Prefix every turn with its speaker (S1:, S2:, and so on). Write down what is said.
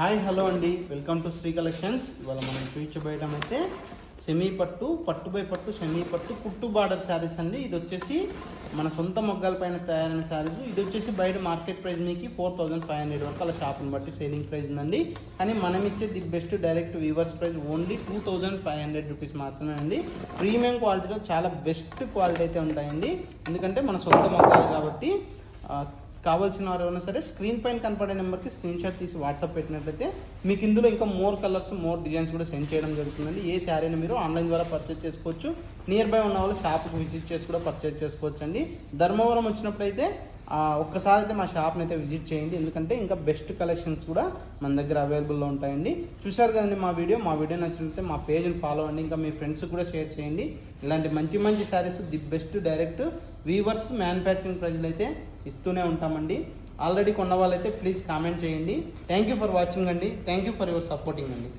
S1: Hi hello అండి, welcome to Shri collections. ఇవాళ మనం చూపించబోయడం అయితే సెమీ పట్టు, పట్టు బై పట్టు, సెమీ పట్టు, కుట్టు బార్డర్ శారీస్ అండి. ఇది వచ్చేసి మన సొంత మొగ్గాల పైన తయారైన శారీస్. ఇది వచ్చేసి బయట మార్కెట్ ప్రైస్ మీకు 4500 వరకు అలా షాప్ని బట్టి సేలింగ్ ప్రైస్ ఉందండి. కానీ మనం ఇచ్చే the best direct weavers price only 2500 rupees మాత్రమే అండి. ప్రీమియం క్వాలిటీలో చాలా బెస్ట్ క్వాలిటీ అయితే ఉంటాయండి. ఎందుకంటే మన సొంత మొగ్గాలు కాబట్టి కావాల్సిన వారు ఏమైనా సరే స్క్రీన్ పైన కనపడే నెంబర్కి స్క్రీన్ షాట్ తీసి వాట్సాప్ పెట్టినట్లయితే మీకు ఇందులో ఇంకా మోర్ కలర్స్, మోర్ డిజైన్స్ కూడా సెండ్ చేయడం జరుగుతుందండి. ఏ శారీని మీరు ఆన్లైన్ ద్వారా పర్చేజ్ చేసుకోవచ్చు. నియర్ బై ఉన్న వాళ్ళు షాప్కి విజిట్ చేసి కూడా పర్చేజ్ చేసుకోవచ్చు అండి. ధర్మవరం వచ్చినప్పుడైతే ఒక్కసారి అయితే మా షాప్ని అయితే విజిట్ చేయండి. ఎందుకంటే ఇంకా బెస్ట్ కలెక్షన్స్ కూడా మన దగ్గర అవైలబుల్లో ఉంటాయండి. చూసారు కదండి మా వీడియో నచ్చినట్లయితే మా పేజ్ని ఫాలో అవ్వండి. ఇంకా మీ ఫ్రెండ్స్కి కూడా షేర్ చేయండి. ఇలాంటి మంచి మంచి saris the best direct weavers manufacturing ప్రైజ్లు అయితే ఇస్తూనే ఉంటామండి. ఆల్రెడీ కొన్న వాళ్ళైతే ప్లీజ్ కామెంట్ చేయండి. థ్యాంక్ యూ ఫర్ వాచింగ్ అండి. Thank you for your supporting అండి.